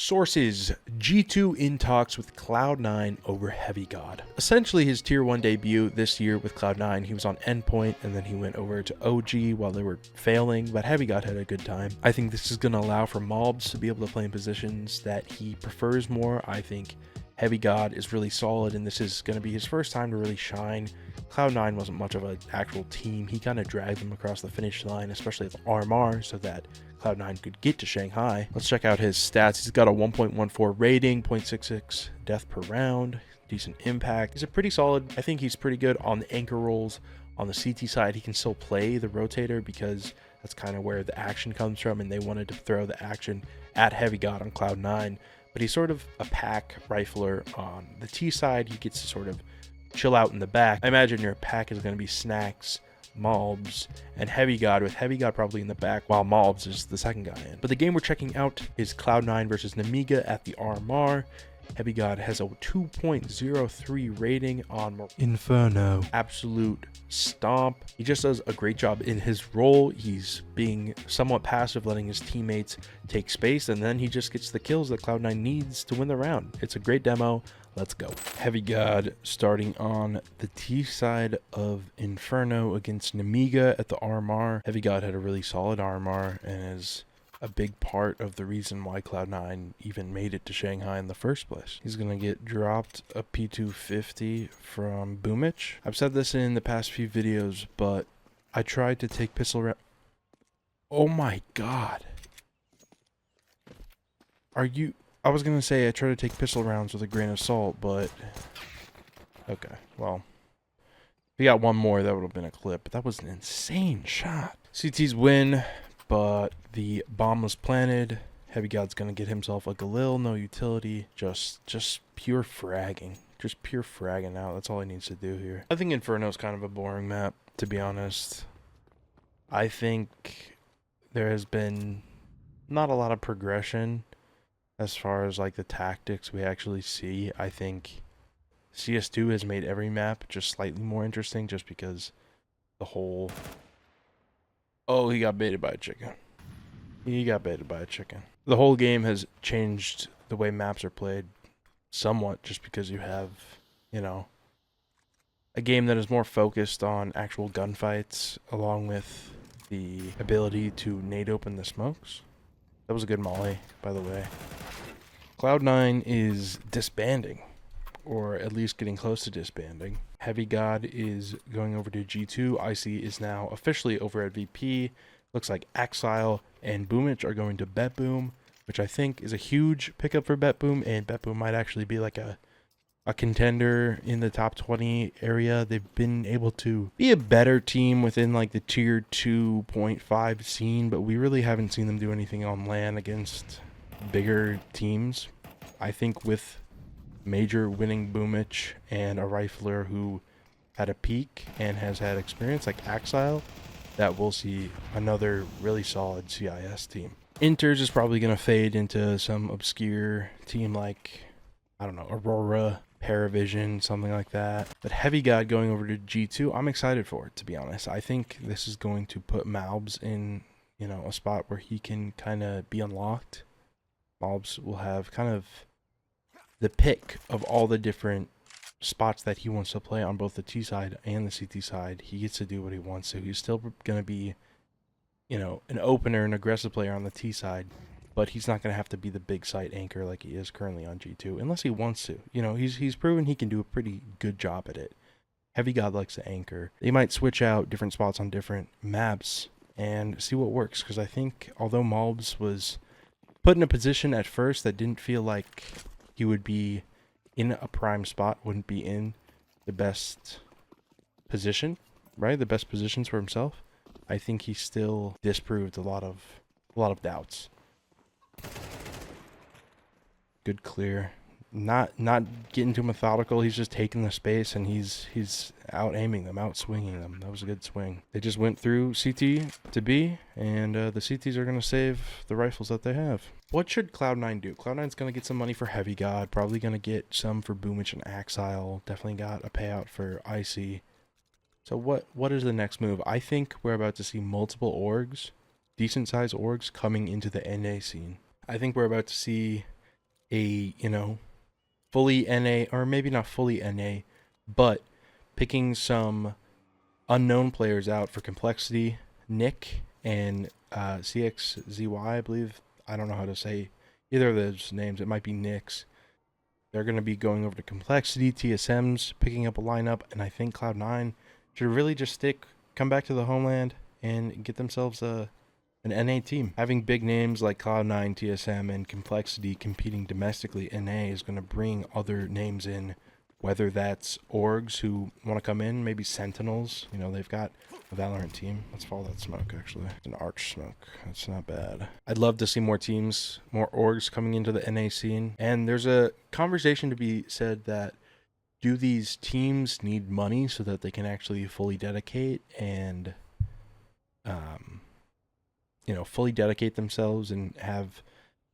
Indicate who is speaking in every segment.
Speaker 1: Sources: G2 in talks with Cloud9 over HeavyGod. Essentially his tier 1 debut this year with Cloud9, he was on endpoint and then he went over to OG while they were failing, but HeavyGod had a good time. I think this is going to allow for Mobs to be able to play in positions that he prefers more. I think HeavyGod is really solid and this is going to be his first time to really shine. Cloud9 wasn't much of an actual team. He kind of dragged them across the finish line, especially at the RMR, so that Cloud9 could get to Shanghai. Let's check out his stats. He's got a 1.14 rating, 0.66 death per round, decent impact. He's a pretty solid, I think he's pretty good on the anchor rolls. On the CT side, he can still play the rotator because that's kind of where the action comes from, and they wanted to throw the action at HeavyGod on Cloud9. But he's sort of a pack rifler on the T side. He gets to sort of chill out in the back. I imagine your pack is going to be Snacks, Mobs, and HeavyGod, with HeavyGod probably in the back while Mobs is the second guy in. But the game we're checking out is Cloud9 versus Nemiga at the RMR. HeavyGod has a 2.03 rating on Inferno. Absolute stomp. He just does a great job in his role. He's being somewhat passive, letting his teammates take space, and then he just gets the kills that Cloud9 needs to win the round. It's a great demo. Let's go. HeavyGod starting on the T side of Inferno against Nemiga at the RMR. HeavyGod had a really solid RMR and is a big part of the reason why Cloud9 even made it to Shanghai in the first place. He's going to get dropped a P250 from Boomich. I've said this in the past few videos, but I tried to take pistol round. Oh my god. Are you... I was going to say I try to take pistol rounds with a grain of salt, but... Okay, well. If he got one more, that would have been a clip, but that was an insane shot. CT's win, but the bomb was planted. HeavyGod's going to get himself a Galil, no utility, just pure fragging. Just pure fragging out. That's all he needs to do here. I think Inferno's kind of a boring map, to be honest. I think there has been not a lot of progression as far as like the tactics we actually see. I think CS2 has made every map just slightly more interesting just because the whole... Oh, he got baited by a chicken. He got baited by a chicken. The whole game has changed the way maps are played somewhat just because you have, you know, a game that is more focused on actual gunfights along with the ability to nade open the smokes. That was a good molly, by the way. Cloud9 is disbanding, or at least getting close to disbanding. HeavyGod is going over to G2. IC is now officially over at VP. Looks like Axile and Boomich are going to BetBoom, which I think is a huge pickup for BetBoom, and BetBoom might actually be like a contender in the top 20 area. They've been able to be a better team within like the tier 2.5 scene, but we really haven't seen them do anything on LAN against bigger teams. I think with Major winning Boomich and a rifler who had a peak and has had experience like Axile, that we'll see another really solid CIS team. Inters is probably going to fade into some obscure team like, I don't know, Aurora, Paravision, something like that. But HeavyGod going over to G2, I'm excited for it, to be honest. I think this is going to put Malbs in, you know, a spot where he can kind of be unlocked. Malbs will have kind of the pick of all the different spots that he wants to play on both the T side and the CT side. He gets to do what he wants to. He's still going to be, you know, an opener, an aggressive player on the T side, but he's not going to have to be the big site anchor like he is currently on G2, unless he wants to. You know, he's proven he can do a pretty good job at it. HeavyGod likes to anchor. They might switch out different spots on different maps and see what works, because I think although Malbs was put in a position at first that didn't feel like he would be in a prime spot, wouldn't be in the best position, right? The best positions for himself. I think he still disproved a lot of doubts. Good clear. Not getting too methodical. He's just taking the space and he's out aiming them, out swinging them. That was a good swing. They just went through CT to B, and the CTs are going to save the rifles that they have. What should Cloud9 do? Cloud9's going to get some money for HeavyGod, probably going to get some for Boomich and Axile. Definitely got a payout for IC. So what is the next move? I think we're about to see multiple orgs, decent sized orgs, coming into the NA scene. I think we're about to see a, fully NA, or maybe not fully NA, but picking some unknown players out for Complexity, Nick, and CXZY, I believe. I don't know how to say either of those names. It might be Nick's. They're going to be going over to Complexity, TSM's, picking up a lineup, and I think Cloud9 should really just come back to the homeland and get themselves an NA team. Having big names like Cloud9, TSM, and Complexity competing domestically NA is going to bring other names in, whether that's orgs who want to come in, maybe Sentinels. They've got a Valorant team. Let's follow that smoke, actually. It's an arch smoke. That's not bad. I'd love to see more teams, more orgs coming into the NA scene. And there's a conversation to be said that, do these teams need money so that they can actually fully dedicate and, fully dedicate themselves and have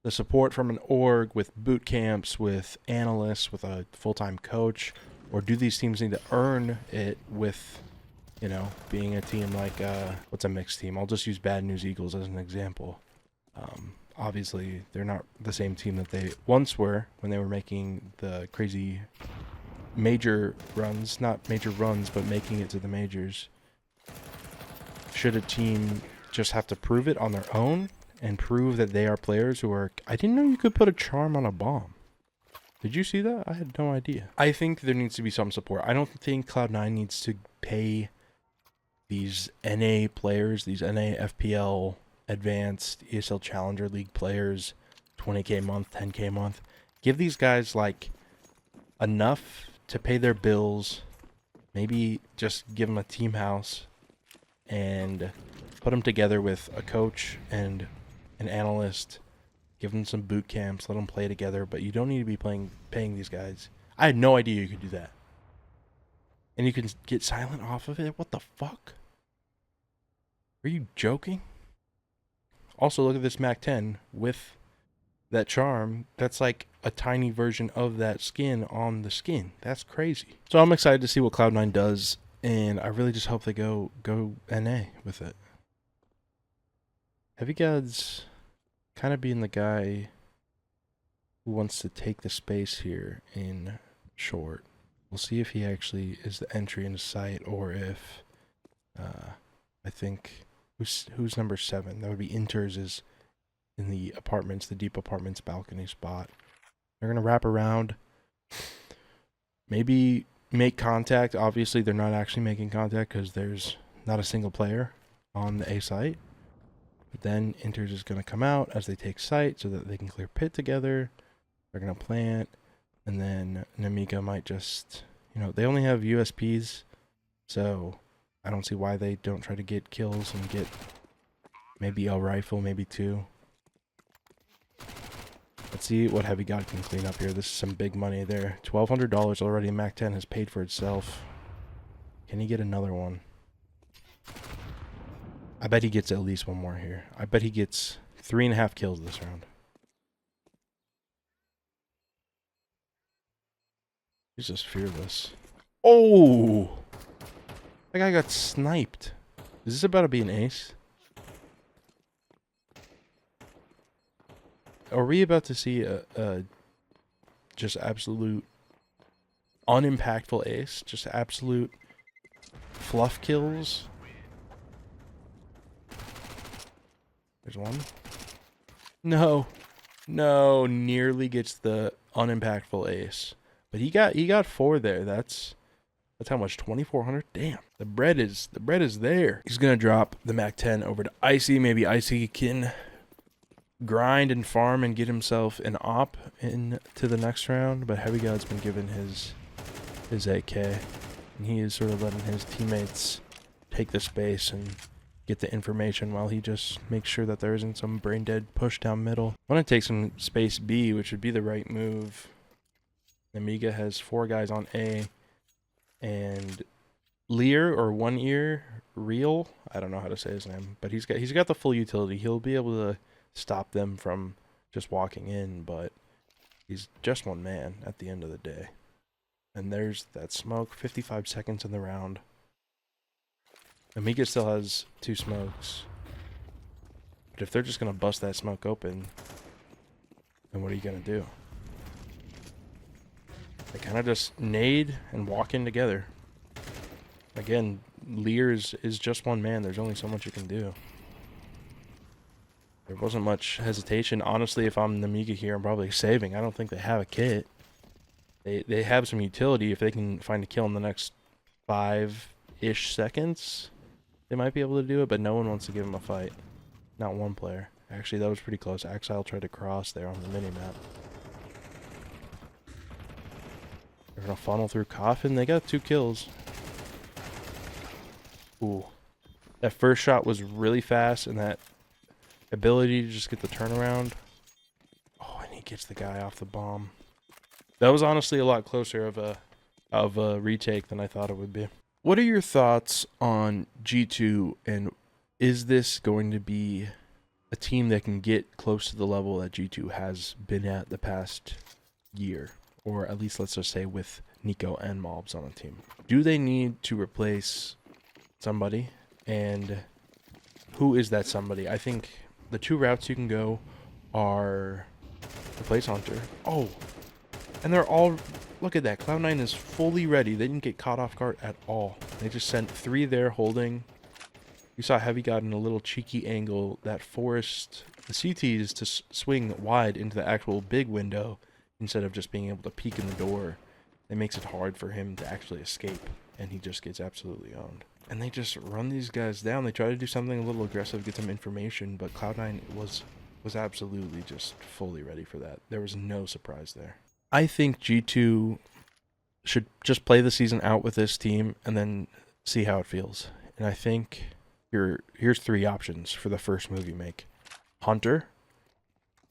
Speaker 1: the support from an org with boot camps, with analysts, with a full-time coach? Or do these teams need to earn it with, being a team like, what's a mixed team? I'll just use Bad News Eagles as an example. Obviously, they're not the same team that they once were when they were making the crazy major runs. Not major runs, but making it to the majors. Should a team just have to prove it on their own and prove that they are players who are... I didn't know you could put a charm on a bomb. Did you see that? I had no idea. I think there needs to be some support. I don't think Cloud9 needs to pay these NA players, these NA FPL advanced ESL Challenger League players, 20k a month, 10k a month. Give these guys enough to pay their bills. Maybe just give them a team house and put them together with a coach and an analyst. Give them some boot camps, let them play together, but you don't need to be paying these guys. I had no idea you could do that. And you can get silent off of it? What the fuck? Are you joking? Also, look at this Mac 10 with that charm. That's like a tiny version of that skin on the skin. That's crazy. So I'm excited to see what Cloud9 does, and I really just hope they go NA with it. HeavyGod's kind of being the guy who wants to take the space here in short. We'll see if he actually is the entry into sight, or if I think who's number 7. That would be Inters is in the apartments, the deep apartments balcony spot. They're gonna wrap around, maybe make contact. Obviously, they're not actually making contact because there's not a single player on the A site. But then Inters is going to come out as they take site so that they can clear pit together. They're going to plant. And then Namiga might just, they only have USPs. So I don't see why they don't try to get kills and get maybe a rifle, maybe 2. Let's see what HeavyGod can clean up here. This is some big money there. $1,200 already. Mac 10 has paid for itself. Can he get another one? I bet he gets at least one more here. I bet he gets 3.5 kills this round. He's just fearless. Oh! That guy got sniped. Is this about to be an ace? Are we about to see a just absolute unimpactful ace? Just absolute fluff kills? There's one. No. Nearly gets the unimpactful ace. But he got 4 there. That's how much? 2,400? Damn. The bread is there. He's gonna drop the Mac 10 over to Icy. Maybe Icy can grind and farm and get himself an op into the next round. But HeavyGod's been given his AK. And he is sort of letting his teammates take the space and get the information while he just makes sure that there isn't some brain dead push down middle. I want to take some space B, which would be the right move. Amiga has 4 guys on A, and Lear or One Ear Real, I don't know how to say his name, but he's got the full utility. He'll be able to stop them from just walking in, but he's just one man at the end of the day. And there's that smoke. 55 seconds in the round. Amiga still has 2 smokes. But if they're just going to bust that smoke open, then what are you going to do? They kind of just nade and walk in together. Again, Lear is just one man. There's only so much you can do. There wasn't much hesitation. Honestly, if I'm Namiga here, I'm probably saving. I don't think they have a kit. They have some utility. If they can find a kill in the next 5-ish seconds, they might be able to do it, but no one wants to give them a fight. Not one player. Actually, that was pretty close. Axile tried to cross there on the minimap. They're going to funnel through Coffin. They got 2 kills. Ooh. That first shot was really fast, and that ability to just get the turnaround. Oh, and he gets the guy off the bomb. That was honestly a lot closer of a retake than I thought it would be. What are your thoughts on G2, and is this going to be a team that can get close to the level that G2 has been at the past year? Or at least let's just say with Nico and Mobs on the team. Do they need to replace somebody? And who is that somebody? I think the 2 routes you can go are replace Hunter. Oh, and they're all, look at that. Cloud9 is fully ready. They didn't get caught off guard at all. They just sent 3 there holding. You saw HeavyGod in a little cheeky angle that forced the CTs to swing wide into the actual big window instead of just being able to peek in the door. It makes it hard for him to actually escape, and he just gets absolutely owned. And they just run these guys down. They try to do something a little aggressive, get some information, but Cloud9 was absolutely just fully ready for that. There was no surprise there. I think G2 should just play the season out with this team and then see how it feels. And I think here's 3 options for the first move you make. Hunter,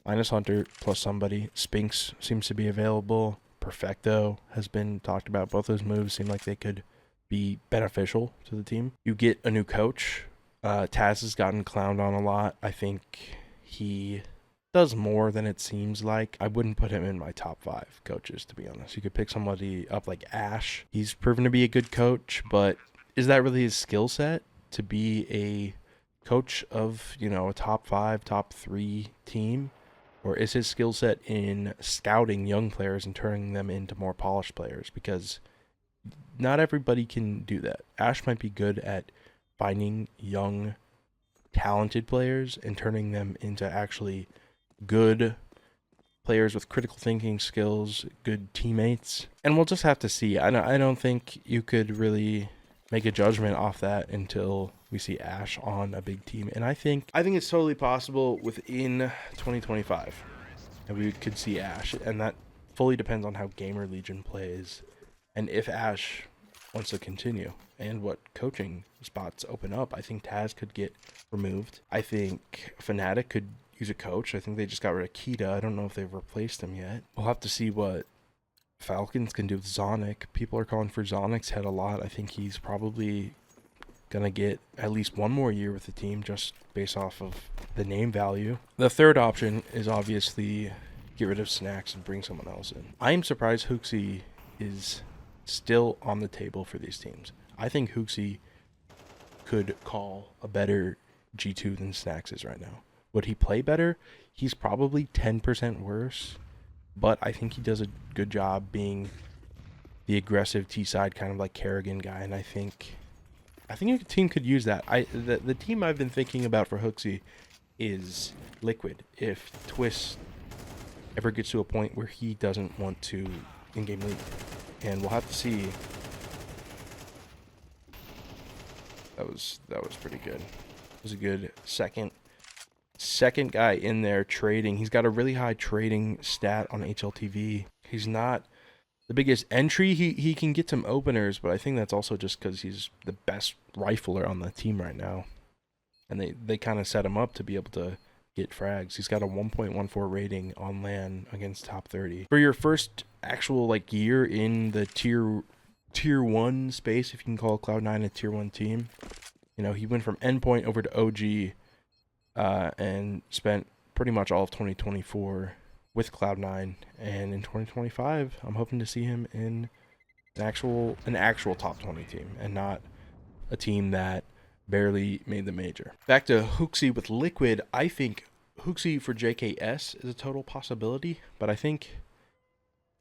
Speaker 1: minus Hunter plus somebody. Spinks seems to be available. Perfecto has been talked about. Both those moves seem like they could be beneficial to the team. You get a new coach. Taz has gotten clowned on a lot. I think he does more than it seems like. I wouldn't put him in my top 5 coaches, to be honest. You could pick somebody up like Ash. He's proven to be a good coach, but is that really his skill set to be a coach of, you know, a top 5, top 3 team? Or is his skill set in scouting young players and turning them into more polished players? Because not everybody can do that. Ash might be good at finding young, talented players and turning them into actually good players with critical thinking skills, good teammates. And we'll just have to see. I don't think you could really make a judgment off that until we see Ash on a big team. And I think it's totally possible within 2025 that we could see Ash, and that fully depends on how Gamer Legion plays and if Ash wants to continue and what coaching spots open up. I think Taz could get removed. I think Fnatic could use a coach. I think they just got rid of Kita. I don't know if they've replaced him yet. We'll have to see what Falcons can do with Zonic. People are calling for Zonic's head a lot. I think he's probably gonna get at least 1 more year with the team just based off of the name value. The third option is obviously get rid of Snacks and bring someone else in. I am surprised Hooksy is still on the table for these teams. I think Hooksy could call a better G2 than Snacks is right now. Would he play better? He's probably 10% worse, but I think he does a good job being the aggressive T-side kind of like Kerrigan guy, and I think a team could use that. The team I've been thinking about for Hooksy is Liquid. If Twist ever gets to a point where he doesn't want to in-game lead, and we'll have to see. That was pretty good. It was a good second guy in there trading. He's got a really high trading stat on HLTV. He's not the biggest entry. He can get some openers, but I think that's also just because he's the best rifler on the team right now. And they kind of set him up to be able to get frags. He's got a 1.14 rating on LAN against top 30. For your first actual like year in the tier 1 space, if you can call Cloud9 a tier 1 team, you know, he went from Endpoint over to OG and spent pretty much all of 2024 with Cloud9, and in 2025 I'm hoping to see him in an actual top 20 team and not a team that barely made the major. Back to Hooksy with Liquid. I think Hooksy for JKS is a total possibility, but I think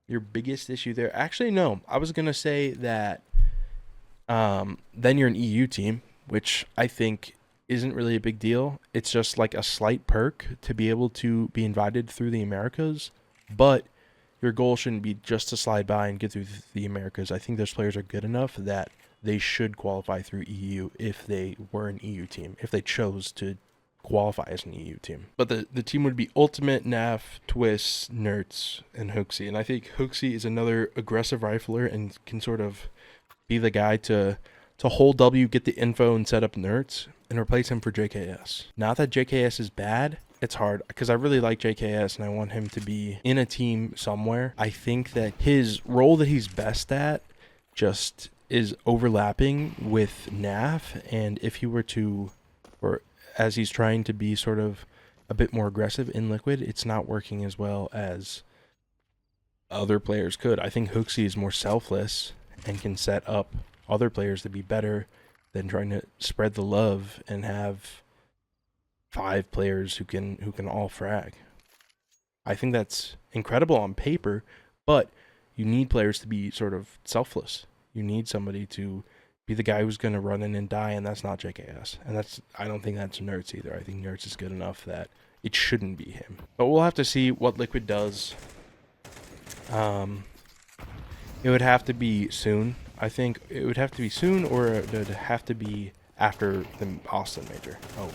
Speaker 1: Your biggest issue there? Actually, no. I was gonna say that then you're an EU team, which I think isn't really a big deal. It's just like a slight perk to be able to be invited through the Americas, but your goal shouldn't be just to slide by and get through the Americas. I think those players are good enough that they should qualify through EU if they were an EU team, if they chose to qualify as an EU team. But the team would be Ultimate, NAF, Twist, Nerds, and Hooksy. And I think Hooksy is another aggressive rifler and can sort of be the guy to hold W, get the info, and set up Nerds, and replace him for JKS. Not that JKS is bad. It's hard because I really like JKS and I want him to be in a team somewhere. I think that his role that he's best at just is overlapping with NAF, and if he were to, or as he's trying to be sort of a bit more aggressive in Liquid, it's not working as well as other players could. I think Hooksy is more selfless and can set up other players to be better than trying to spread the love and have 5 players who can all frag. I think that's incredible on paper, but you need players to be sort of selfless. You need somebody to be the guy who's going to run in and die, and that's not JKS. And I don't think that's Nerds either. I think Nerds is good enough that it shouldn't be him. But we'll have to see what Liquid does. It would have to be soon. I think it would have to be soon, or it would have to be after the Austin Major. Oh.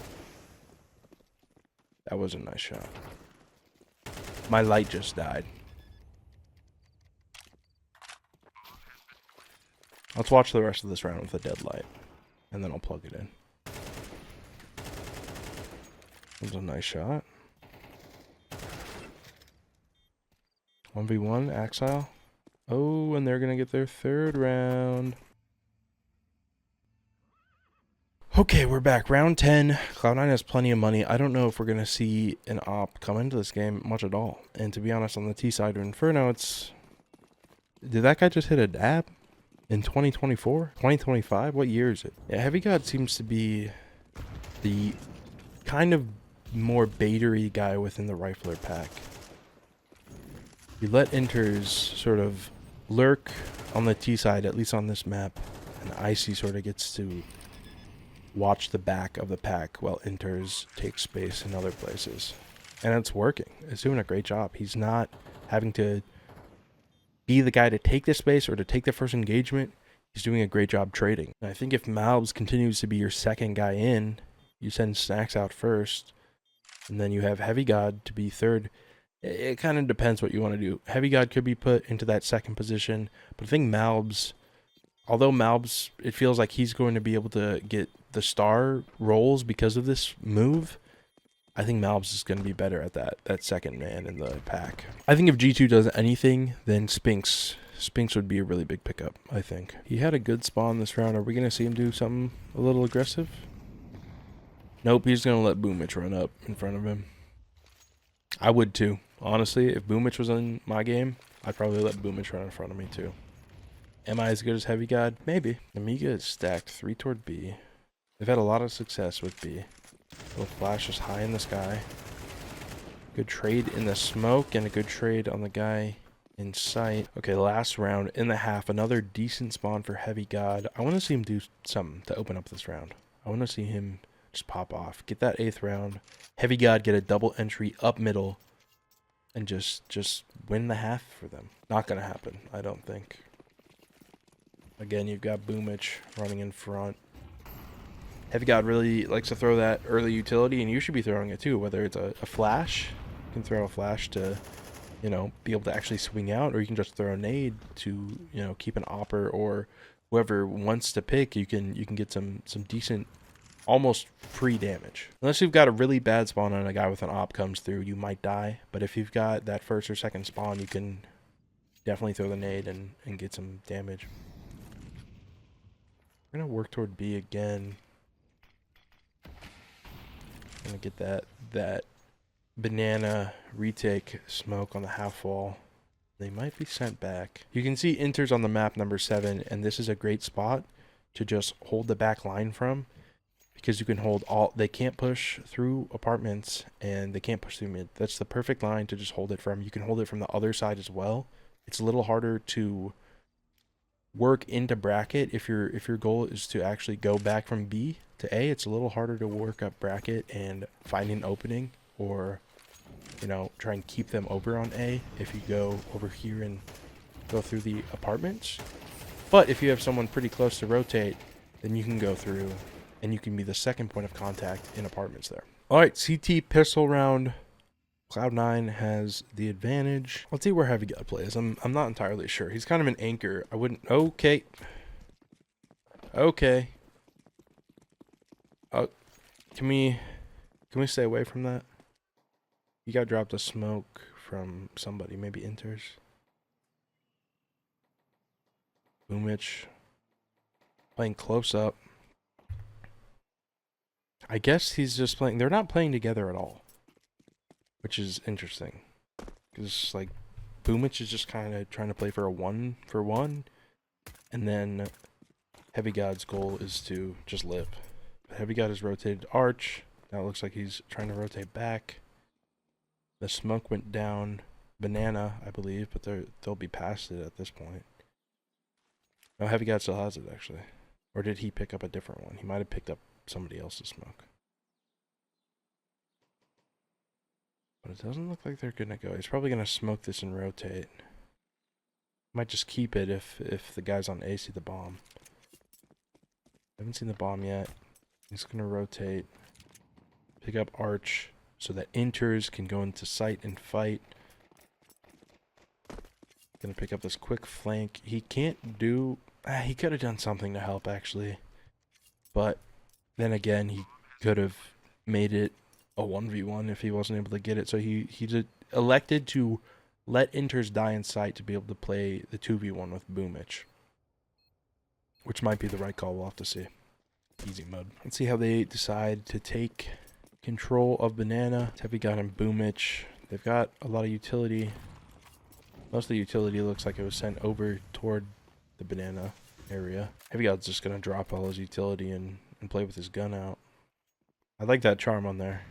Speaker 1: That was a nice shot. My light just died. Let's watch the rest of this round with a dead light, and then I'll plug it in. That was a nice shot. 1v1, Axile. Oh, and they're going to get their 3rd round. Okay, we're back. Round 10. Cloud9 has plenty of money. I don't know if we're going to see an op come into this game much at all. And to be honest, on the T side of Inferno, it's... Did that guy just hit a dab? In 2024? 2025? What year is it? Yeah, HeavyGod seems to be the kind of more baitery guy within the rifler pack. You let Inters sort of lurk on the T side, at least on this map, and Icy sort of gets to watch the back of the pack while Inters take space in other places. And it's working. It's doing a great job. He's not having to be the guy to take the space or to take the first engagement. He's doing a great job trading. And I think if Malbs continues to be your second guy in, you send Snacks out first, and then you have HeavyGod to be third. It kind of depends what you want to do. HeavyGod could be put into that second position, but I think Malbs, although Malbs, it feels like he's going to be able to get the star roles because of this move, I think Malbs is going to be better at that second man in the pack. I think if G2 does anything, then Spinks would be a really big pickup, I think. He had a good spawn this round. Are we going to see him do something a little aggressive? Nope, he's going to let Boomich run up in front of him. I would too. Honestly, if Boomich was in my game, I'd probably let Boomich run in front of me too. Am I as good as HeavyGod? Maybe. Amiga is stacked 3 toward B. They've had a lot of success with B. Little flash is high in the sky. Good trade in the smoke and a good trade on the guy in sight. Okay, last round in the half. Another decent spawn for HeavyGod. I want to see him do something to open up this round. I want to see him just pop off. Get that 8th round. HeavyGod get a double entry up middle and just win the half for them. Not going to happen, I don't think. Again, you've got Boomich running in front. HeavyGod really likes to throw that early utility, and you should be throwing it too, whether it's a flash. You can throw a flash to, you know, be able to actually swing out, or you can just throw a nade to, you know, keep an opper, or whoever wants to pick, you can get some decent, almost free damage. Unless you've got a really bad spawn and a guy with an op comes through, you might die. But if you've got that first or second spawn, you can definitely throw the nade and get some damage. We're going to work toward B again. Gonna get that banana retake smoke on the half wall. They might be sent back. You can see Inters on the map number 7, and this is a great spot to just hold the back line from, because you can hold all. They can't push through apartments and they can't push through mid. That's the perfect line to just hold it from. You can hold it from the other side as well, it's a little harder to work into bracket if your goal is to actually go back from B to A. It's a little harder to work up bracket and find an opening, or try and keep them over on A if you go over here and go through the apartments. But if you have someone pretty close to rotate, then you can go through and you can be the second point of contact in apartments there. All right, CT pistol round. Cloud9 has the advantage. Let's see where HeavyGod plays. I'm not entirely sure. He's kind of an anchor. I wouldn't. Okay. Okay. Can we stay away from that? You got dropped a smoke from somebody. Maybe enters. Boomich playing close up. I guess he's just playing. They're not playing together at all, which is interesting. Because, like, Boomich is just kind of trying to play for a 1-for-1. And then HeavyGod's goal is to just live. HeavyGod has rotated Arch. Now it looks like he's trying to rotate back. The smoke went down Banana, I believe, but they'll be past it at this point. No, HeavyGod still has it, actually. Or did he pick up a different one? He might have picked up somebody else's smoke. But it doesn't look like they're gonna go. He's probably gonna smoke this and rotate. Might just keep it if the guys on A see the bomb. Haven't seen the bomb yet. He's gonna rotate. Pick up Arch so that enters can go into sight and fight. Gonna pick up this quick flank. He can't do... he could have done something to help, actually. But then again, he could have made it a 1v1 if he wasn't able to get it. So he elected to let enters die in sight to be able to play the 2v1 with Boomich, which might be the right call. We'll have to see. Easy mode. Let's see how they decide to take control of Banana. HeavyGod and Boomich. They've got a lot of utility. Most of the utility looks like it was sent over toward the Banana area. HeavyGod's just going to drop all his utility and play with his gun out. I like that charm on there.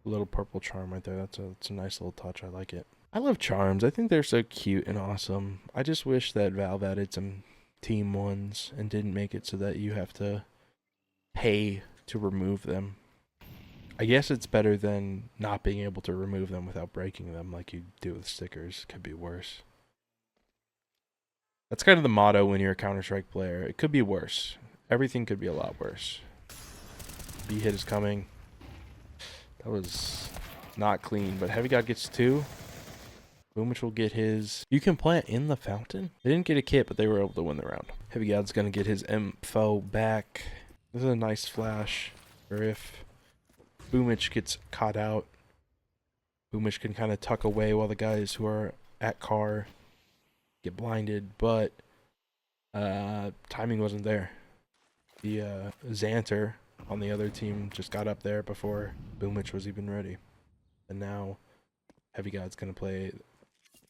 Speaker 1: A little purple charm right there. That's a nice little touch. I like it. I love charms. I think they're so cute and awesome. I just wish that Valve added some team ones and didn't make it so that you have to pay to remove them. I guess it's better than not being able to remove them without breaking them like you do with stickers. Could be worse. That's kind of the motto when you're a Counter-Strike player. It could be worse. Everything could be a lot worse. B hit is coming. That was not clean, but HeavyGod gets 2. Boomich will get his... You can plant in the fountain? They didn't get a kit, but they were able to win the round. HeavyGod's going to get his info back. This is a nice flash. Or if Boomich gets caught out, Boomich can kind of tuck away while the guys who are at car get blinded, but timing wasn't there. The Xanter on the other team just got up there before Boomich was even ready. And now HeavyGod's going to play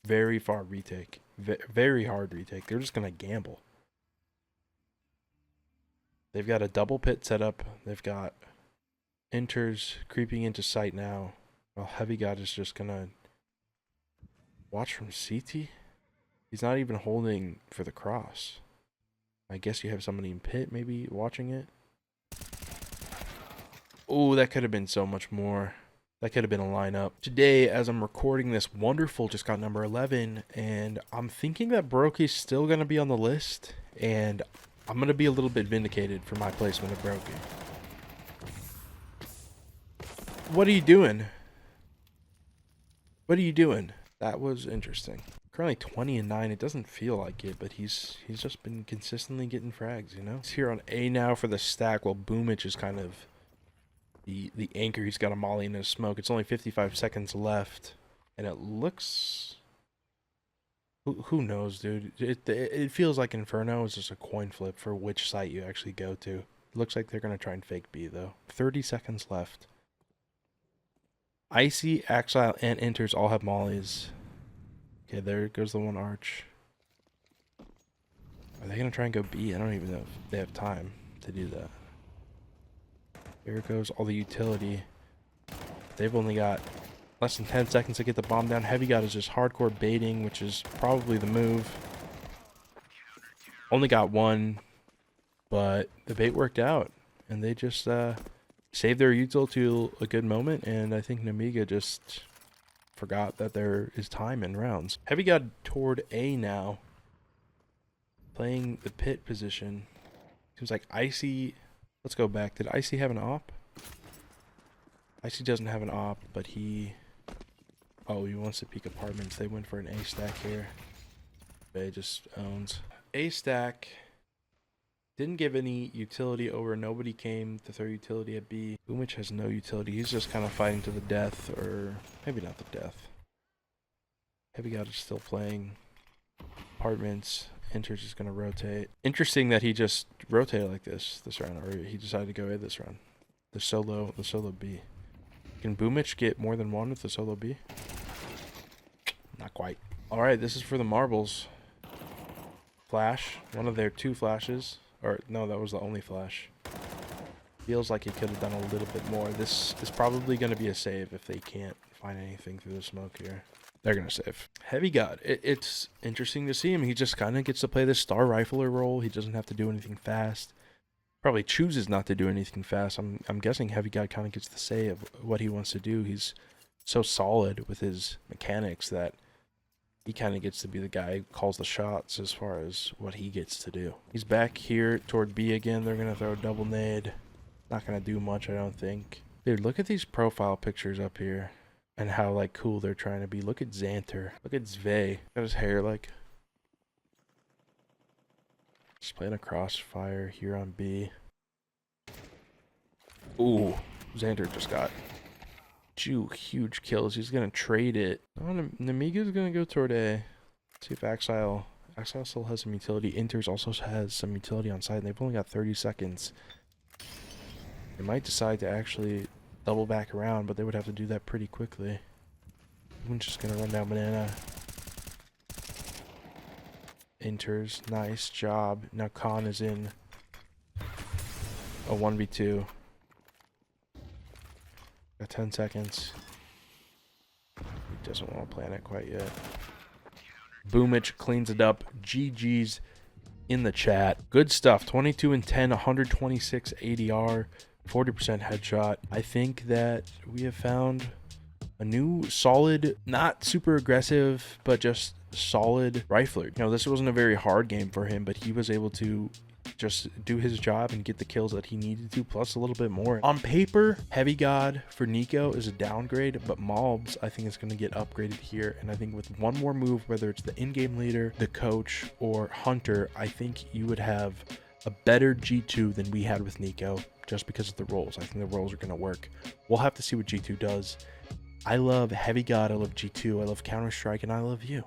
Speaker 1: very far retake. Very hard retake. They're just going to gamble. They've got a double pit set up. They've got enters creeping into sight now. Well, HeavyGod is just going to watch from CT. He's not even holding for the cross. I guess you have somebody in pit maybe watching it. Oh, that could have been so much more. That could have been a lineup. Today, as I'm recording this, Wonderful just got number 11, and I'm thinking that Brokey's still going to be on the list, and I'm going to be a little bit vindicated for my placement of Brokey. What are you doing? What are you doing? That was interesting. Currently 20-9. It doesn't feel like it, but he's just been consistently getting frags, you know? He's here on A now for the stack, while Boomich is kind of the anchor. He's got a molly in his smoke. It's only 55 seconds left, and it looks... Who knows, dude? It feels like Inferno is just a coin flip for which site you actually go to. It looks like they're going to try and fake B, though. 30 seconds left. Icy, Axile, and Enters all have mollies. Okay, there goes the one Arch. Are they going to try and go B? I don't even know if they have time to do that. There goes all the utility. They've only got Less than 10 seconds to get the bomb down. HeavyGod is just hardcore baiting, which is probably the move. Only got one, but the bait worked out. And they just saved their util to a good moment. And I think Nemiga just forgot that there is time in rounds. HeavyGod toward A now. Playing the pit position. Seems like Icy... Let's go back. Did Icy have an op? Icy doesn't have an op, but he... Oh, he wants to peek apartments. They went for an A stack here. Bay just owns. A stack didn't give any utility over. Nobody came to throw utility at B. Boomich has no utility. He's just kind of fighting to the death, or maybe not the death. HeavyGod is still playing apartments. Inter's is going to rotate. Interesting that he just rotated like this round, or he decided to go A this round. The solo B. Can Boomich get more than one with the solo B? Not quite. Alright, this is for the marbles. Flash. One of their two flashes. Or, no, that was the only flash. Feels like he could have done a little bit more. This is probably going to be a save if they can't find anything through the smoke here. They're going to save. HeavyGod. It's interesting to see him. He just kind of gets to play this star rifler role. He doesn't have to do anything fast. Probably chooses not to do anything fast. I'm guessing HeavyGod kind of gets the say of what he wants to do. He's so solid with his mechanics that he kind of gets to be the guy who calls the shots as far as what he gets to do. He's back here toward B again. They're going to throw a double nade. Not going to do much, I don't think. Dude, look at these profile pictures up here and how, like, cool they're trying to be. Look at Xanter. Look at Zve. Got his hair, like... Just playing a crossfire here on B. Ooh, Xander just got two huge kills. He's going to trade it. Oh, Nemiga's going to go toward A. Let's see if Axile still has some utility. Inters also has some utility on side, and they've only got 30 seconds. They might decide to actually double back around, but they would have to do that pretty quickly. I'm just going to run down banana. Inters, nice job. Now Khan is in a 1v2. Got 10 seconds. He doesn't want to plan it quite yet. Boomich cleans it up. GG's in the chat. Good stuff. 22 and 10, 126 ADR, 40% headshot. I think that we have found a new solid, not super aggressive, but just solid rifler. You know, this wasn't a very hard game for him, but he was able to just do his job and get the kills that he needed to, plus a little bit more. On paper, HeavyGod for Nico is a downgrade, but Mobs, I think, is going to get upgraded here. And I think with one more move, whether it's the in-game leader, the coach, or Hunter, I think you would have a better G2 than we had with Nico, just because of the roles. I think the roles are going to work. We'll have to see what G2 does. I love HeavyGod, I love G2, I love Counter-Strike, and I love you.